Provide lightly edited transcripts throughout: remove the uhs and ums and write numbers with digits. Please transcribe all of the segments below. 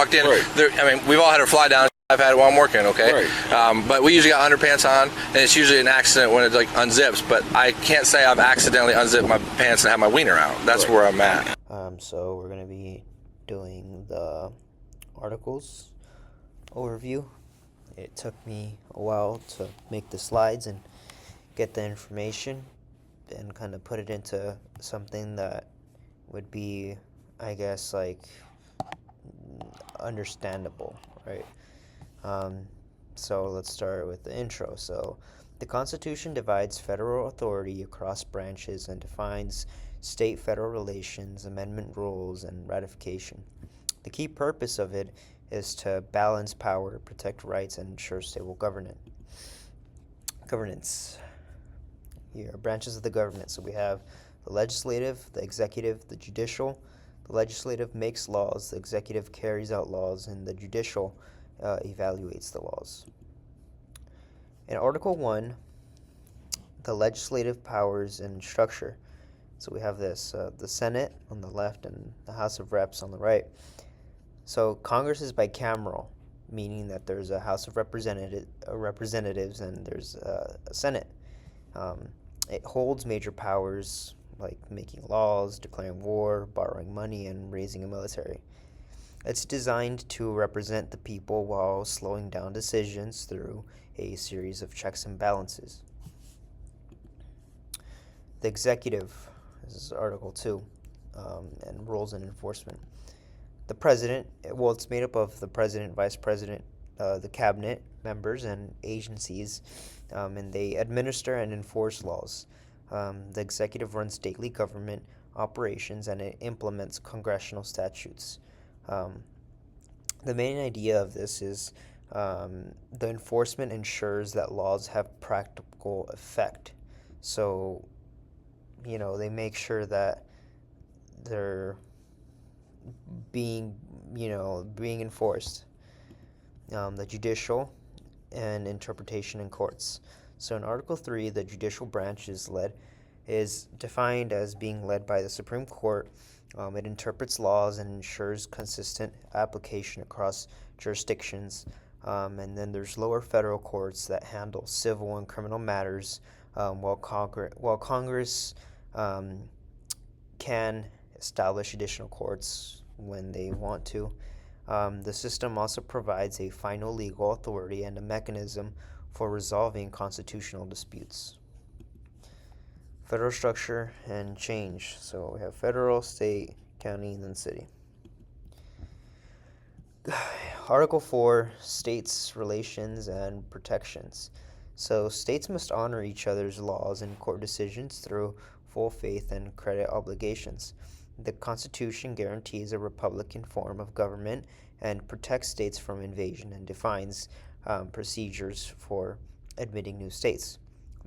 walked in. Right. I mean, we've all had our fly down. I've had it while I'm working, okay? Right. But we usually got underpants on, and it's usually an accident when it like unzips. But I can't say I've accidentally unzipped my pants and had my wiener out. That's Right. where I'm at. So we're going to be doing the articles overview. It took me a while to make the slides and get the information and kind of put it into something that would be, I guess, like understandable, right? So let's start with the intro. So the Constitution divides federal authority across branches and defines state-federal relations, amendment rules, and ratification. The key purpose of it is to balance power, protect rights, and ensure stable governance. Here are branches of the government. So we have the legislative, the executive, the judicial. The legislative makes laws, the executive carries out laws, and the judicial evaluates the laws. In Article 1, the legislative powers and structure. So we have this, the Senate on the left and the House of Reps on the right. So Congress is bicameral, meaning that there's a House of Representatives and there's a Senate. It holds major powers like making laws, declaring war, borrowing money, and raising a military. It's designed to represent the people while slowing down decisions through a series of checks and balances. The executive, this is Article 2, and rules and enforcement. The president, well, it's made up of the president, vice president, the cabinet members, and agencies, and they administer and enforce laws. The executive runs daily government operations and it implements congressional statutes. The main idea of this is the enforcement ensures that laws have practical effect. So, they make sure that they're being enforced. The judicial and interpretation in courts. So in Article 3, the judicial branch is defined as being led by the Supreme Court. It interprets laws and ensures consistent application across jurisdictions. And then there's lower federal courts that handle civil and criminal matters, while Congress can establish additional courts when they want to. The system also provides a final legal authority and a mechanism for resolving constitutional disputes. Federal structure and change. So we have federal, state, county, and then city. Article 4, states' relations and protections. So states must honor each other's laws and court decisions through full faith and credit obligations. The Constitution guarantees a republican form of government and protects states from invasion and defines procedures for admitting new states.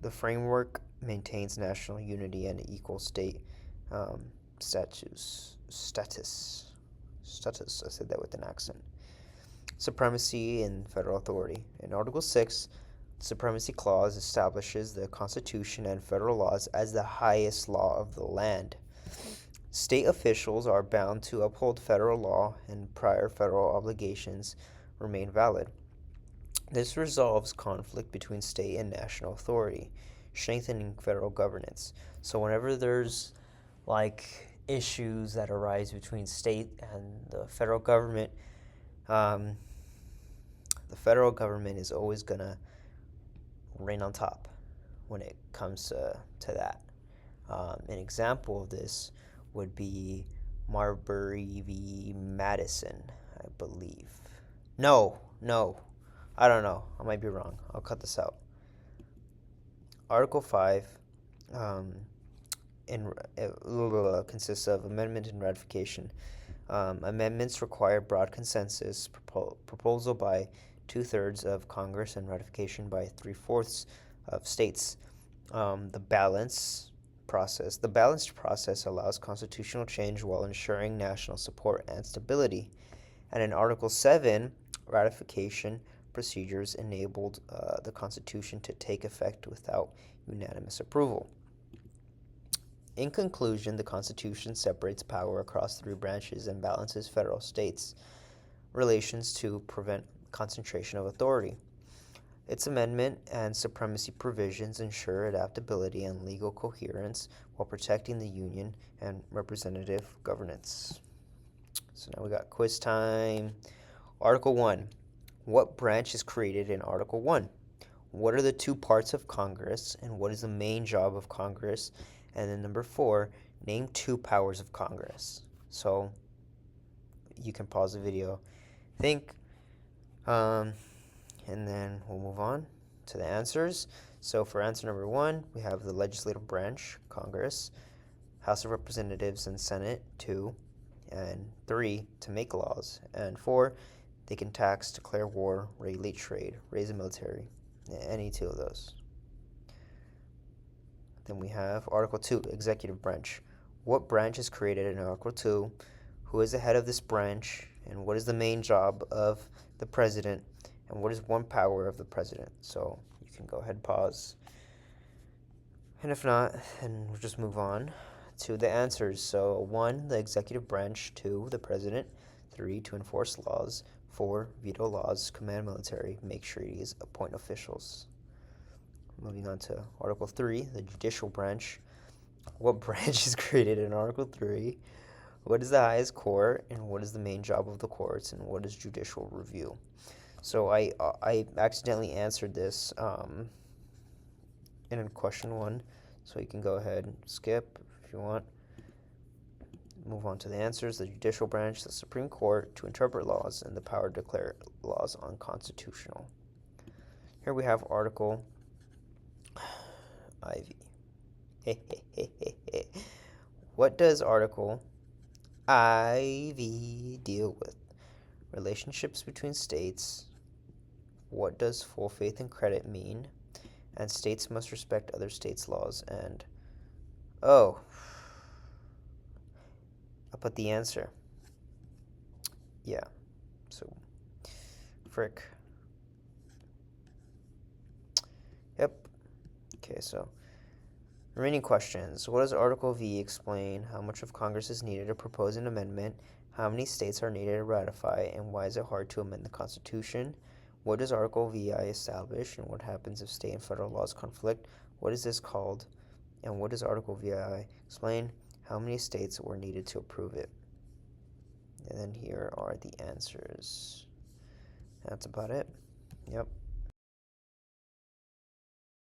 The framework maintains national unity and equal state status. I said that with an accent. Supremacy and federal authority. In Article 6, the Supremacy Clause establishes the Constitution and federal laws as the highest law of the land. State officials are bound to uphold federal law, and prior federal obligations remain valid. This resolves conflict between state and national authority, strengthening federal governance. So whenever there's issues that arise between state and the federal government is always gonna reign on top when it comes to that. An example of this would be Marbury v. Madison, I believe. No, I don't know. I might be wrong. I'll cut this out. Article 5 consists of amendment and ratification. Amendments require broad consensus, proposal by 2/3 of Congress, and ratification by 3/4 of states. The balanced process allows constitutional change while ensuring national support and stability. And in Article 7, ratification procedures enabled the Constitution to take effect without unanimous approval. In conclusion, the Constitution separates power across three branches and balances federal, states, relations to prevent concentration of authority. Its amendment and supremacy provisions ensure adaptability and legal coherence while protecting the Union and representative governance. So now we got quiz time. Article 1. What branch is created in Article 1? What are the two parts of Congress, and what is the main job of Congress? And then number 4, name two powers of Congress. So you can pause the video, think, and then we'll move on to the answers. So for answer number 1, we have the legislative branch, Congress, House of Representatives and Senate, 2, and 3, to make laws, and 4, they can tax, declare war, regulate trade, raise the military, any two of those. Then we have Article 2, Executive Branch. What branch is created in Article 2? Who is the head of this branch? And what is the main job of the president? And what is one power of the president? So you can go ahead, pause. And if not, then we'll just move on to the answers. So 1, the executive branch. 2, the president. 3, to enforce laws. 4, veto laws, command military, make treaties, appoint officials. Moving on to Article 3, the judicial branch. What branch is created in Article 3? What is the highest court, and what is the main job of the courts, and what is judicial review? So I accidentally answered this in question 1, so you can go ahead and skip if you want. Move on to the answers. The judicial branch, the Supreme Court, to interpret laws, and the power to declare laws unconstitutional. Here we have Article IV. What does Article IV deal with? Relationships between states. What does full faith and credit mean? And states must respect other states' laws. And I'll put the answer. Yeah. So, frick. Yep. Okay, so remaining questions. What does Article V explain? How much of Congress is needed to propose an amendment? How many states are needed to ratify? And why is it hard to amend the Constitution? What does Article VI establish? And what happens if state and federal laws conflict? What is this called? And what does Article VI explain? How many states were needed to approve it? And then here are the answers. That's about it. Yep.